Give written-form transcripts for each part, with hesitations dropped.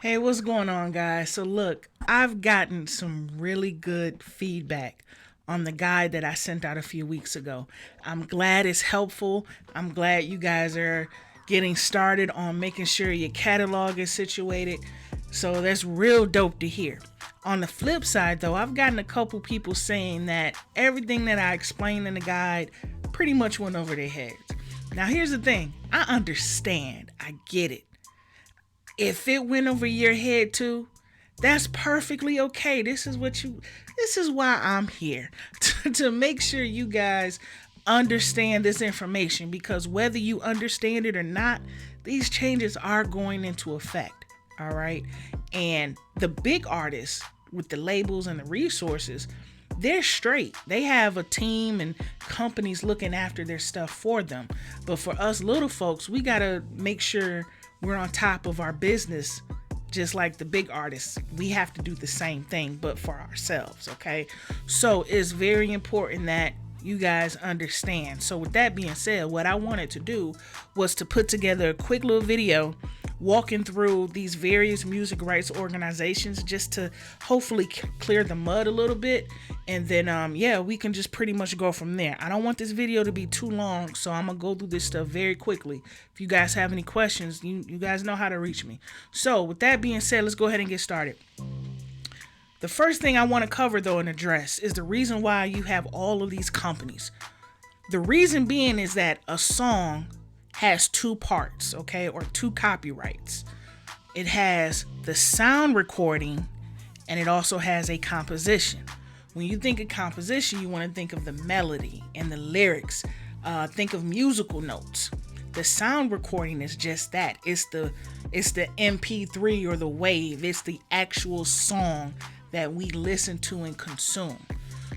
Hey, what's going on, guys? So, look, I've gotten some really good feedback on the guide that I sent out a few weeks ago. I'm glad it's helpful. I'm glad you guys are getting started on making sure your catalog is situated. So, that's real dope to hear. On the flip side, though, I've gotten a couple people saying that everything that I explained in the guide pretty much went over their heads. Now, here's the thing, I understand, I get it. If it went over your head too, that's perfectly okay. This is why I'm here to make sure you guys understand this information, because whether you understand it or not, these changes are going into effect. All right. And the big artists with the labels and the resources, they're straight. They have a team and companies looking after their stuff for them. But for us little folks, we got to make sure we're on top of our business. Just like the big artists, we have to do the same thing, but for ourselves. Okay. So it's very important that you guys understand. So with that being said, what I wanted to do was to put together a quick little video walking through these various music rights organizations, just to hopefully clear the mud a little bit, and then we can just pretty much go from there. I don't want this video to be too long, so I'm gonna go through this stuff very quickly. If you guys have any questions, you guys know how to reach me. So with that being said, let's go ahead and get started. The first thing I want to cover, though, and address is the reason why you have all of these companies. The reason being is that a song has two parts, okay, or two copyrights. It has the sound recording, and it also has a composition. When you think of composition, you want to think of the melody and the lyrics. Think of musical notes. The sound recording is just that. It's the MP3 or the wave. It's the actual song that we listen to and consume.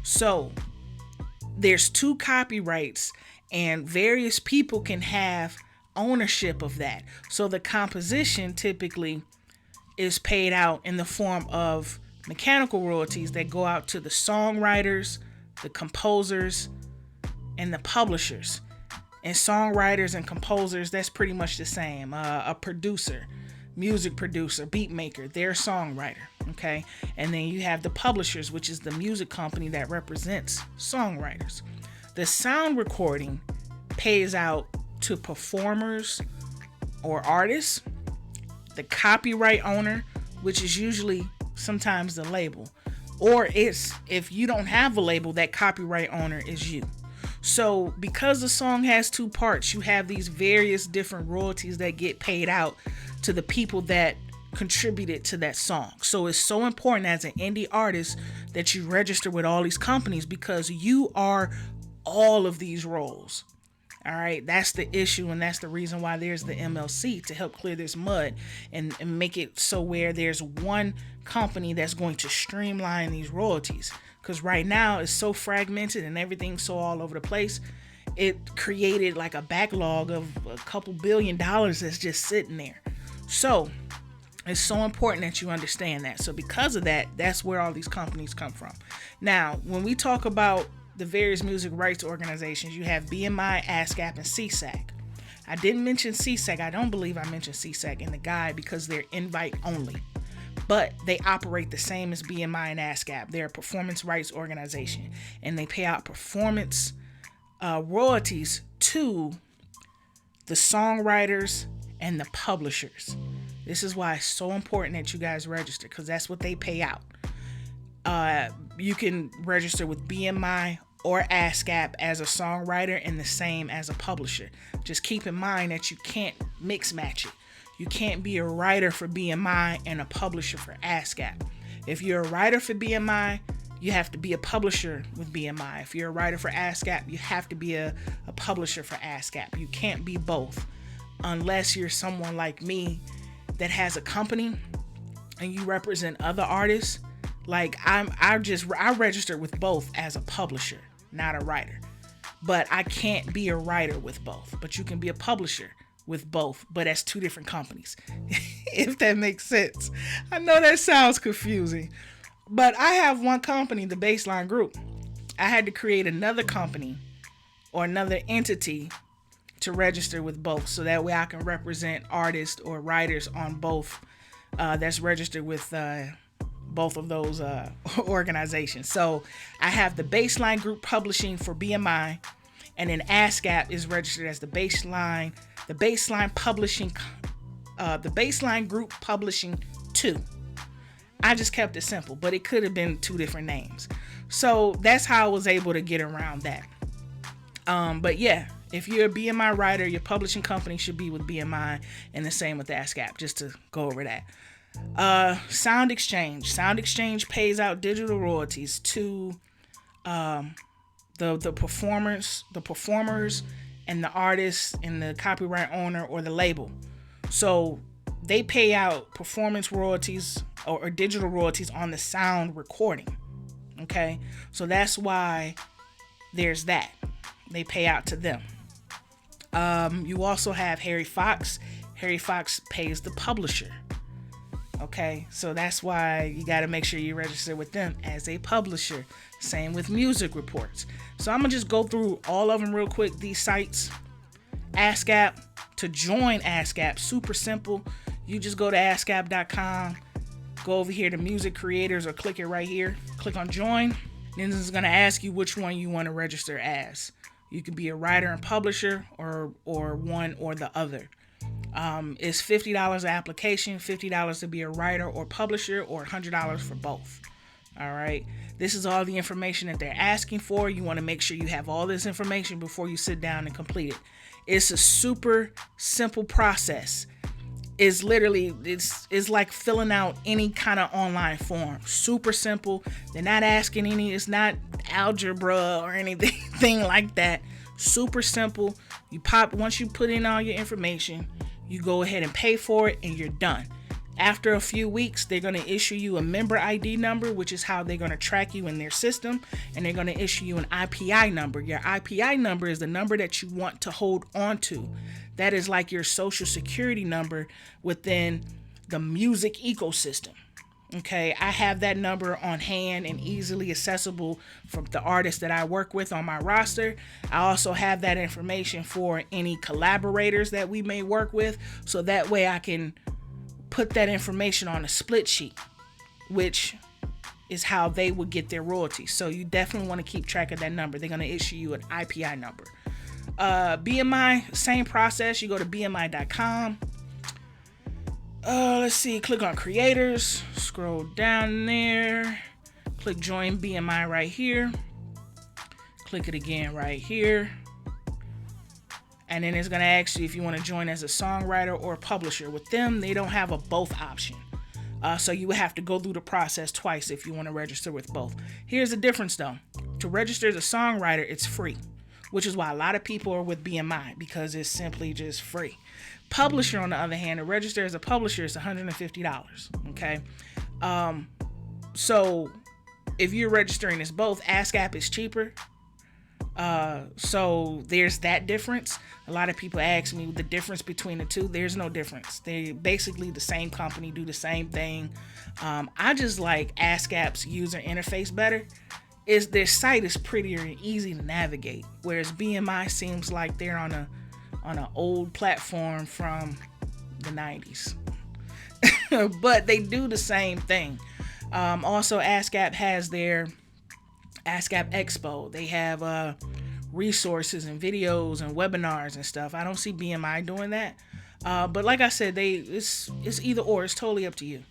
So there's two copyrights, and various people can have ownership of that. So the composition typically is paid out in the form of mechanical royalties that go out to the songwriters, the composers, and the publishers. And songwriters and composers, that's pretty much the same. A producer, music producer, beat maker, they're a songwriter, okay? And then you have the publishers, which is the music company that represents songwriters. The sound recording pays out to performers or artists, the copyright owner, which is usually sometimes the label, or if you don't have a label, that copyright owner is you. So because the song has two parts, you have these various different royalties that get paid out to the people that contributed to that song. So it's so important as an indie artist that you register with all these companies, because you are all of these roles. All right, that's the issue, and that's the reason why there's the MLC, to help clear this mud and make it so where there's one company that's going to streamline these royalties. Because right now it's so fragmented and everything's so all over the place. It created like a backlog of a couple $1 billion that's just sitting there. So it's so important that you understand that. So because of that, that's where all these companies come from. Now, when we talk about the various music rights organizations, you have Bmi, Ascap, and Csac. I didn't mention Csac. I don't believe I mentioned Csac in the guide because they're invite only, but they operate the same as Bmi and Ascap. They're a performance rights organization, and they pay out performance royalties to the songwriters and the publishers. This is why it's so important that you guys register, because that's what they pay out. You can register with Bmi or ASCAP as a songwriter, and the same as a publisher. Just keep in mind that you can't mix match it. You can't be a writer for Bmi and a publisher for ASCAP. If you're a writer for Bmi, you have to be a publisher with Bmi. If you're a writer for ASCAP, you have to be a publisher for ASCAP. You can't be both unless you're someone like me that has a company and you represent other artists. Like I registered with both as a publisher, not a writer. But I can't be a writer with both. But you can be a publisher with both, but that's two different companies. If that makes sense. I know that sounds confusing, but I have one company, the Baseline Group. I had to create another company or another entity to register with both, so that way I can represent artists or writers on both that's registered with both of those organizations. So I have the Baseline Group Publishing for BMI, and then ASCAP is registered as the Baseline Publishing, the Baseline Group Publishing 2. I just kept it simple, but it could have been 2 different names. So that's how I was able to get around that. But yeah, if you're a BMI writer, your publishing company should be with BMI, and the same with ASCAP, just to go over that. Sound Exchange. Sound Exchange pays out digital royalties to the performers, and the artists, and the copyright owner or the label. So they pay out performance royalties or digital royalties on the sound recording. Okay, so that's why there's that. They pay out to them. You also have Harry Fox. Harry Fox pays the publisher. Okay, so that's why you got to make sure you register with them as a publisher. Same with music reports. So I'm going to just go through all of them real quick, these sites. ASCAP, to join ASCAP, super simple. You just go to ascap.com, go over here to music creators, or click it right here. Click on join. Then this is going to ask you which one you want to register as. You could be a writer and publisher, or one or the other. It's $50 an application, $50 to be a writer or publisher, or $100 for both. All right. This is all the information that they're asking for. You want to make sure you have all this information before you sit down and complete it. It's a super simple process. It's literally, it's like filling out any kind of online form. Super simple. They're not asking it's not algebra or anything like that. Super simple. Once you put in all your information, you go ahead and pay for it, and you're done. After a few weeks, they're going to issue you a member ID number, which is how they're going to track you in their system, and they're going to issue you an IPI number. Your IPI number is the number that you want to hold on to. That is like your social security number within the music ecosystem. Okay, I have that number on hand and easily accessible from the artists that I work with on my roster. I also have that information for any collaborators that we may work with, so that way I can put that information on a split sheet, which is how they would get their royalties. So you definitely want to keep track of that number. They're going to issue you an IPI number. BMI, same process. You go to bmi.com. Let's see, click on creators, scroll down there, click join BMI right here, click it again right here, and then it's going to ask you if you want to join as a songwriter or a publisher. With them, they don't have a both option, so you would have to go through the process twice if you want to register with both. Here's the difference though. To register as a songwriter, it's free, which is why a lot of people are with BMI, because it's simply just free. Publisher, on the other hand, to register as a publisher is $150. Okay, so if you're registering as both, ASCAP is cheaper. So there's that difference. A lot of people ask me the difference between the two. There's no difference. They basically the same company, do the same thing. I just like ASCAP's user interface better. Their site is prettier and easy to navigate, whereas BMI seems like they're on an old platform from the 90s. But they do the same thing. Also, ASCAP has their ASCAP Expo. They have resources and videos and webinars and stuff. I don't see BMI doing that. But like I said, it's either or. It's totally up to you.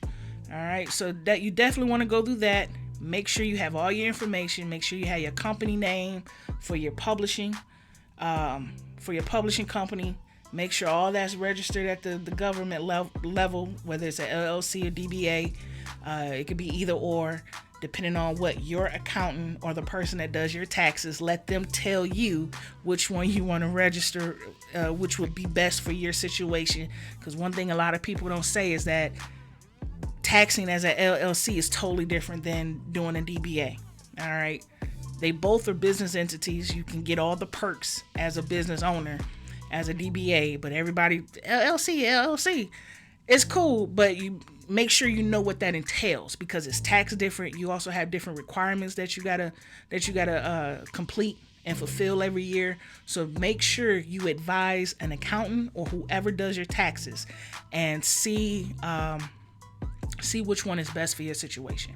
All right, so that you definitely want to go through that. Make sure you have all your information. Make sure you have your company name for your publishing. For your publishing company, make sure all that's registered at the government level, whether it's an LLC or DBA. It could be either or, depending on what your accountant or the person that does your taxes, let them tell you which one you want to register, which would be best for your situation. Because one thing a lot of people don't say is that taxing as an LLC is totally different than doing a DBA. All right. They both are business entities. You can get all the perks as a business owner, as a DBA, but everybody, LLC, it's cool, but you make sure you know what that entails, because it's tax different. You also have different requirements that you gotta complete and fulfill every year. So make sure you advise an accountant or whoever does your taxes, and see See which one is best for your situation.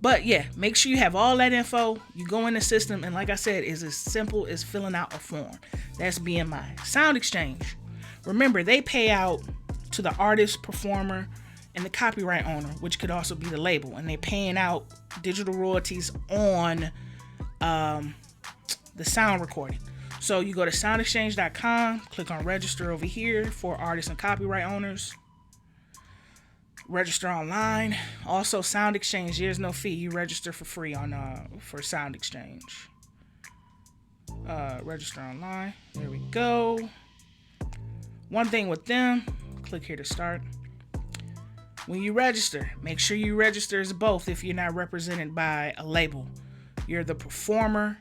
But yeah, make sure you have all that info. You go in the system, and like I said, it's as simple as filling out a form. That's BMI. Sound Exchange. Remember, they pay out to the artist, performer, and the copyright owner, which could also be the label, and they're paying out digital royalties on the sound recording. So you go to soundexchange.com, click on register over here for artists and copyright owners. Register online. Also, Sound Exchange, there's no fee. You register for free on for Sound Exchange. Register online. There we go. One thing with them, click here to start. When you register, make sure you register as both if you're not represented by a label. You're the performer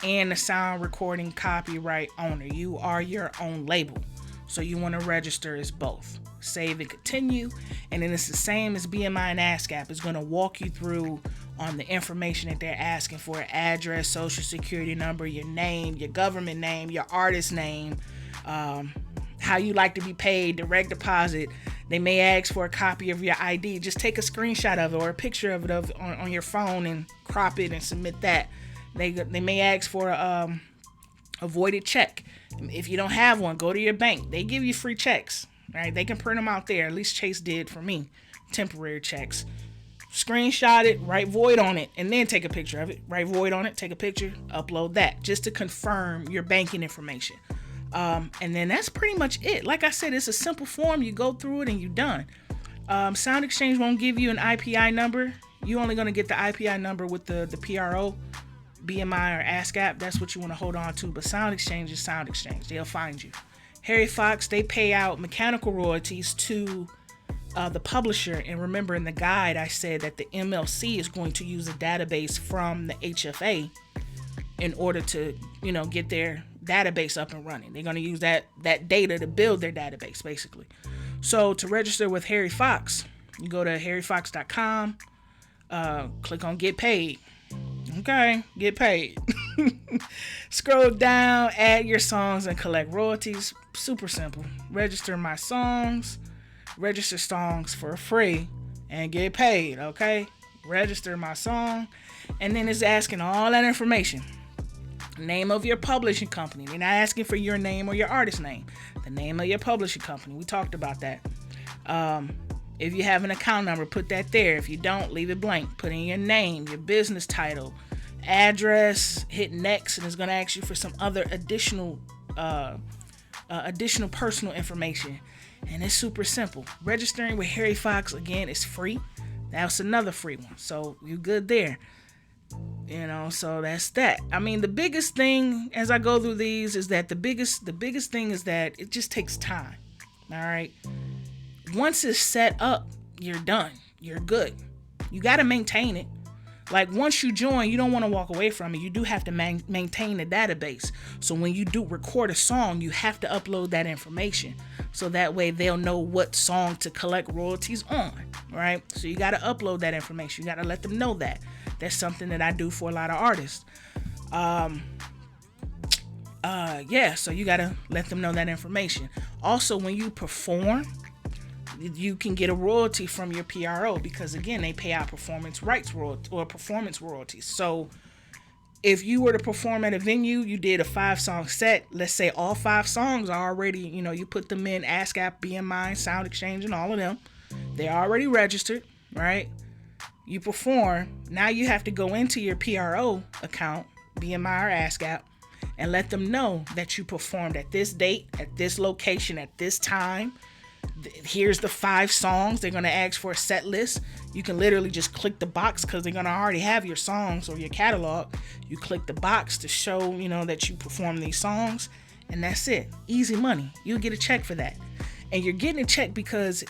and the sound recording copyright owner. You are your own label. So you want to register as both. Save and continue. And then it's the same as Bmi and Ascap. It's going to walk you through on the information that they're asking for: address, social security number, your name, your government name, your artist name, how you like to be paid, direct deposit. They may ask for a copy of your ID. Just take a screenshot of it or a picture of it on your phone and crop it and submit that. They may ask for a voided check. If you don't have one, go to your bank. They give you free checks. Right? They can print them out there. At least Chase did for me. Temporary checks. Screenshot it, write void on it, and then take a picture of it. Write void on it, take a picture, upload that, just to confirm your banking information. And then that's pretty much it. Like I said, it's a simple form. You go through it and you're done. Sound Exchange won't give you an IPI number. You're only going to get the IPI number with the PRO, BMI or ASCAP. That's what you want to hold on to. But Sound Exchange is Sound Exchange. They'll find you. Harry Fox, they pay out mechanical royalties to the publisher. And remember, in the guide, I said that the MLC is going to use a database from the HFA in order to, get their database up and running. They're going to use that data to build their database, basically. So to register with Harry Fox, you go to harryfox.com, click on Get Paid. Okay, get paid. Scroll down, add your songs and collect royalties. Super simple. Register my songs, register songs for free, and get paid. Okay, register my song, and then it's asking all that information. Name of your publishing company. They're not asking for your name or your artist name. The name of your publishing company. We talked about that. If you have an account number, put that there. If you don't, leave it blank. Put in your name, your business title, address, hit next, and it's going to ask you for some other additional personal information. And it's super simple. Registering with Harry Fox, again, is free. That's another free one. So you're good there. So that's that. I mean, the biggest thing as I go through these is that the biggest thing is that it just takes time. All right. Once it's set up, you're done. You're good. You got to maintain it. Like, once you join, you don't want to walk away from it. You do have to maintain the database. So when you do record a song, you have to upload that information. So that way they'll know what song to collect royalties on, right? So you got to upload that information. You got to let them know that. That's something that I do for a lot of artists. So you got to let them know that information. Also, when you perform, you can get a royalty from your PRO because, again, they pay out performance rights performance royalties. So if you were to perform at a venue, you did a 5-song set, let's say all 5 songs are already, you put them in ASCAP, BMI, Sound Exchange, and all of them. They're already registered, right? You perform. Now you have to go into your PRO account, BMI or ASCAP, and let them know that you performed at this date, at this location, at this time. Here's the 5 songs. They're going to ask for a set list. You can literally just click the box because they're going to already have your songs or your catalog. You click the box to show, that you perform these songs, and that's it. Easy money. You'll get a check for that. And you're getting a check because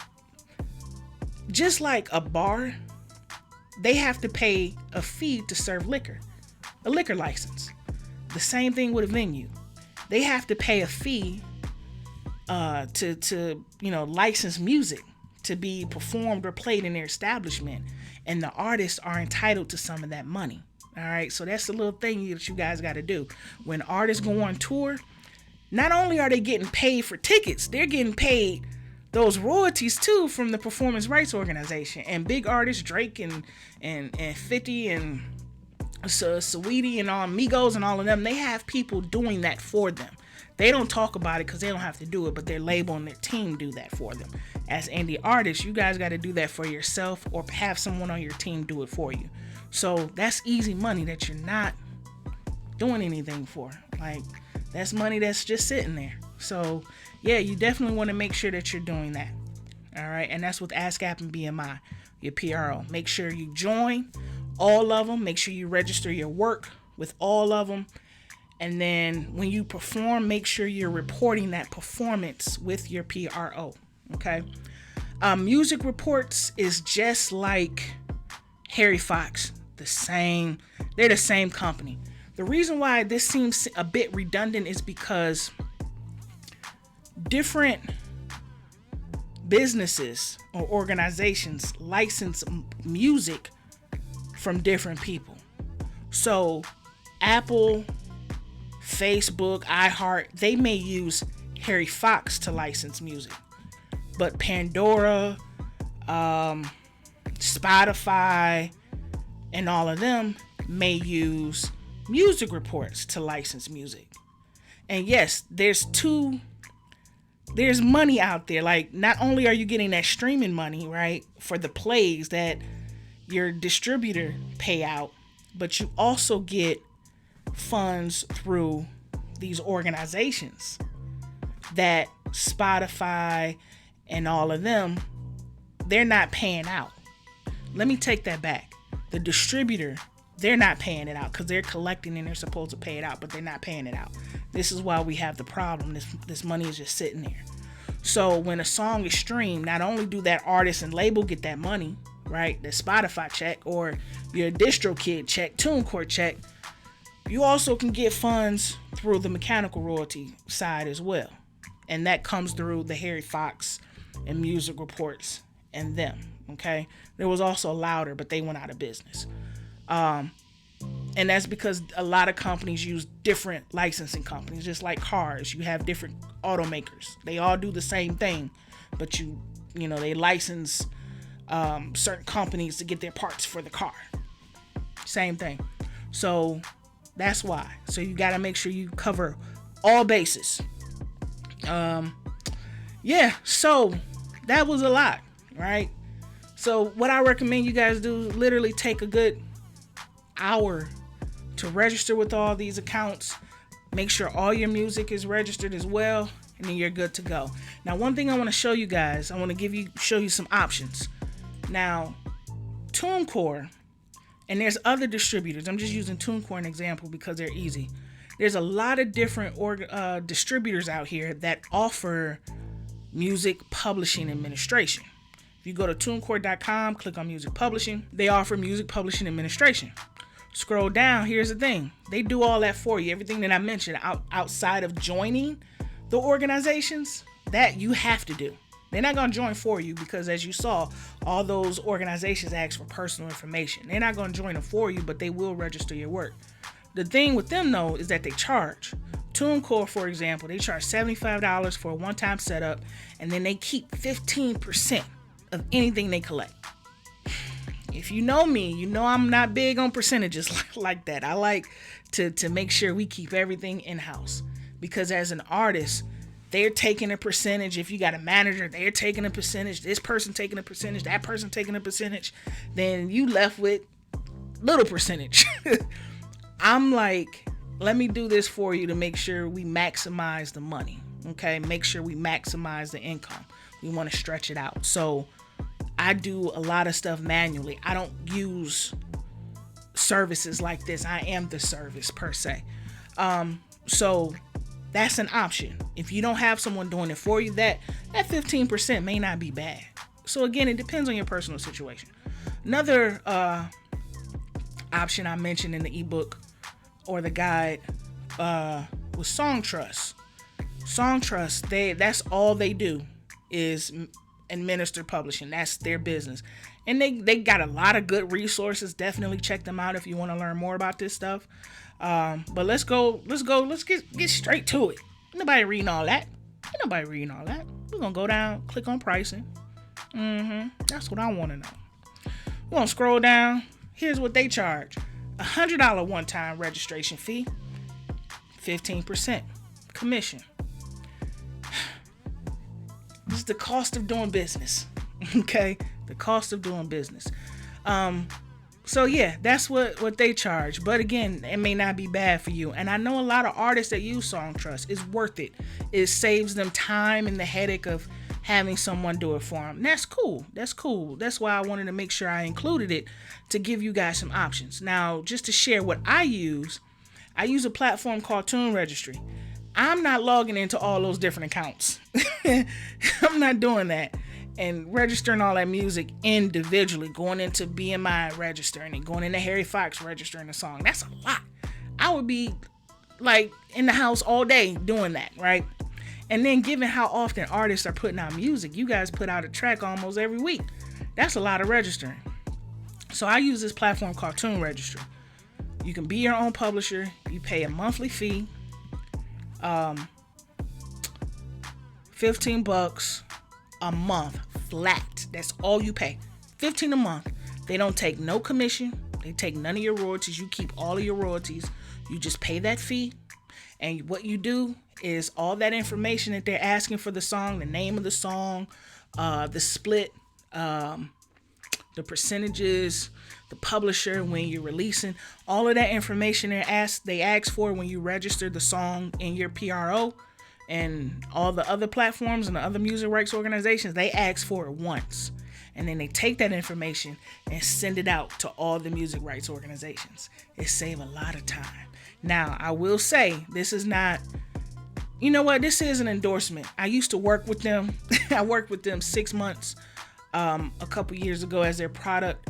just like a bar, they have to pay a fee to serve liquor, a liquor license. The same thing with a venue. They have to pay a fee to license music to be performed or played in their establishment, and the artists are entitled to some of that money. All right, so that's the little thing that you guys got to do. When artists go on tour, not only are they getting paid for tickets, they're getting paid those royalties too from the performance rights organization. And big artists Drake and 50 and Saweetie and all Migos and all of them, they have people doing that for them. They don't talk about it because they don't have to do it, but their label and their team do that for them. As indie artists, you guys got to do that for yourself or have someone on your team do it for you. So that's easy money that you're not doing anything for. Like, that's money that's just sitting there. So yeah, you definitely want to make sure that you're doing that. All right. And that's with ASCAP and BMI, your PRO. Make sure you join all of them. Make sure you register your work with all of them. And then when you perform, make sure you're reporting that performance with your PRO. Okay. Music reports is just like Harry Fox. They're the same company. The reason why this seems a bit redundant is because different businesses or organizations license music from different people. So Apple, Facebook, iHeart, they may use Harry Fox to license music, but Pandora, Spotify, and all of them may use music reports to license music. And yes, there's money out there. Like, not only are you getting that streaming money, right, for the plays that your distributor pay out, but you also get funds through these organizations that Spotify and all of them, they're not paying out. Let me take that back. The distributor, they're not paying it out because they're collecting and they're supposed to pay it out, but they're not paying it out. This is why we have the problem. This money is just sitting there. So when a song is streamed, not only do that artist and label get that money, right, the Spotify check or your DistroKid check, TuneCore check, you also can get funds through the mechanical royalty side as well. And that comes through the Harry Fox and Music Reports and them. Okay. There was also Louder, but they went out of business. And that's because a lot of companies use different licensing companies, just like cars. You have different automakers. They all do the same thing, but they license certain companies to get their parts for the car. Same thing. So that's why. So you got to make sure you cover all bases. Yeah. So that was a lot, right? So what I recommend you guys do is literally take a good hour to register with all these accounts. Make sure all your music is registered as well, and then you're good to go. Now, one thing I want to show you guys, I want to show you some options. Now, TuneCore, and there's other distributors. I'm just using TuneCore an example because they're easy. There's a lot of different distributors out here that offer music publishing administration. If you go to TuneCore.com, click on music publishing, they offer music publishing administration. Scroll down, here's the thing. They do all that for you. Everything that I mentioned outside of joining the organizations, that you have to do. They're not going to join for you because, as you saw, all those organizations ask for personal information. They're not going to join them for you, but they will register your work. The thing with them, though, is that they charge. TuneCore, for example, they charge $75 for a one-time setup, and then they keep 15% of anything they collect. If you know me, you know I'm not big on percentages like that. I like to make sure we keep everything in-house, because as an artist, they're taking a percentage. If you got a manager, they're taking a percentage. This person taking a percentage, that person taking a percentage. Then you left with little percentage. I'm like, let me do this for you to make sure we maximize the money. Okay, make sure we maximize the income. We want to stretch it out. So I do a lot of stuff manually. I don't use services like this. I am the service per se. So that's an option. If you don't have someone doing it for you, that 15% may not be bad. So again, it depends on your personal situation. Another option I mentioned in the ebook or the guide was Song Trust. Song Trust, that's all they do is administer publishing. That's their business. And they got a lot of good resources. Definitely check them out if you want to learn more about this stuff. But let's get straight to it. Nobody reading all that. We're going to go down, click on pricing. That's what I want to know. We're going to scroll down. Here's what they charge. $100 one-time registration fee. 15% commission. This is the cost of doing business. Okay? The cost of doing business. So yeah, that's what they charge. But again, it may not be bad for you. And I know a lot of artists that use Song Trust. It's worth it. It saves them time and the headache of having someone do it for them. That's cool. That's cool. That's why I wanted to make sure I included it to give you guys some options. Now, just to share what I use a platform called Tune Registry. I'm not logging into all those different accounts. I'm not doing that. And registering all that music individually, going into Bmi registering and going into Harry Fox registering a song. That's a lot. I would be like in the house all day doing that, right? And then given how often artists are putting out music, you guys put out a track almost every week. That's a lot of registering. So I use this platform called Tune Registry. You can be your own publisher. You pay a monthly fee. $15 a month flat. That's all you pay. $15 a month. They don't take no commission. They take none of your royalties. You keep all of your royalties. You just pay that fee. And what you do is all that information that they're asking for the song, the name of the song, the split, the percentages, the publisher, when you're releasing, all of that information they ask for when you register the song in your PRO. And all the other platforms and the other music rights organizations, they ask for it once. And then they take that information and send it out to all the music rights organizations. It saves a lot of time. Now, I will say, this is not, you know what? This is an endorsement. I used to work with them. I worked with them 6 months a couple years ago as their product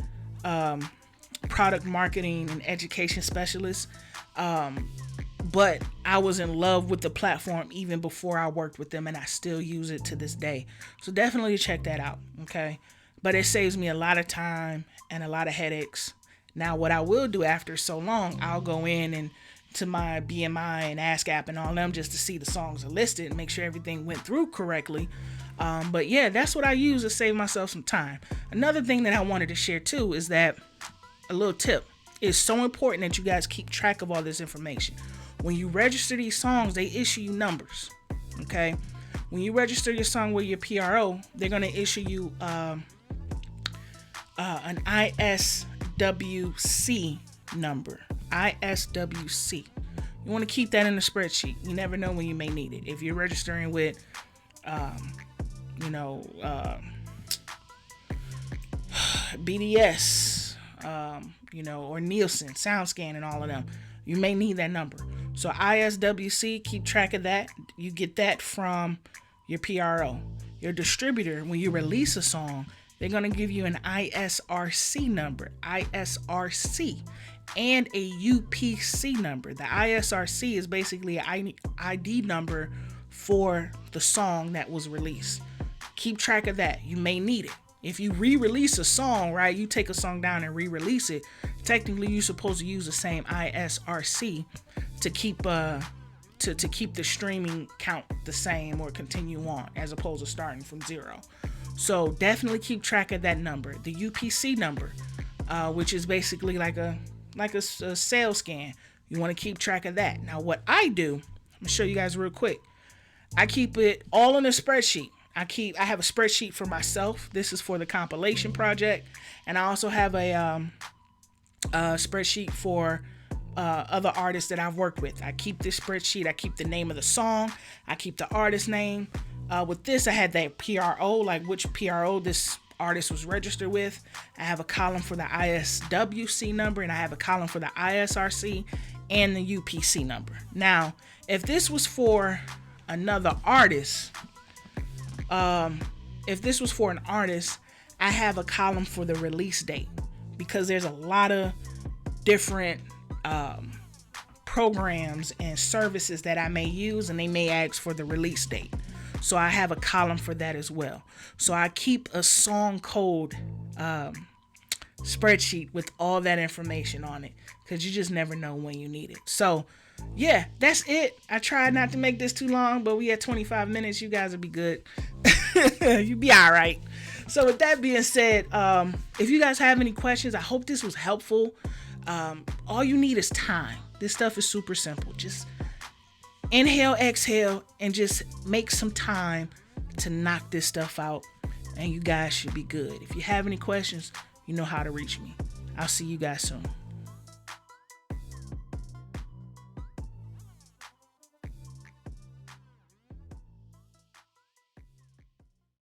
marketing and education specialist. But I was in love with the platform even before I worked with them, and I still use it to this day. So definitely check that out, okay? But it saves me a lot of time and a lot of headaches. Now, what I will do after so long, I'll go in and to my Bmi and Ascap and all them just to see the songs are listed and make sure everything went through correctly. But yeah, that's what I use to save myself some time. Another thing that I wanted to share too is that a little tip. It's so important that you guys keep track of all this information. When you register these songs, they issue you numbers, okay? When you register your song with your PRO, they're going to issue you an ISWC number, ISWC. You want to keep that in the spreadsheet. You never know when you may need it. If you're registering with, BDS, or Nielsen, SoundScan, and all of them, you may need that number. So ISWC, keep track of that. You get that from your PRO. Your distributor, when you release a song, they're going to give you an ISRC number, ISRC, and a UPC number. The ISRC is basically an ID number for the song that was released. Keep track of that. You may need it. If you re-release a song, right, you take a song down and re-release it, technically you're supposed to use the same ISRC to keep the streaming count the same or continue on as opposed to starting from zero. So definitely keep track of that number. The UPC number, which is basically like a sales scan. You want to keep track of that. Now what I do, I'm gonna show you guys real quick. I keep it all in a spreadsheet. I have a spreadsheet for myself. This is for the compilation project. And I also have a spreadsheet for other artists that I've worked with. I keep this spreadsheet. I keep the name of the song. I keep the artist name. With this, I had that PRO, like which PRO this artist was registered with. I have a column for the ISWC number, and I have a column for the ISRC and the UPC number. Now, if this was for another artist, I have a column for the release date, because there's a lot of different programs and services that I may use, and they may ask for the release date. So I have a column for that as well. So I keep a song code spreadsheet with all that information on it, because you just never know when you need it. So yeah, that's it. I tried not to make this too long, but we at 25 minutes. You guys will be good. You be all right. So with that being said, if you guys have any questions, I hope this was helpful. All you need is time. This stuff is super simple. Just inhale, exhale, and just make some time to knock this stuff out, and you guys should be good. If you have any questions, you know how to reach me. I'll see you guys soon.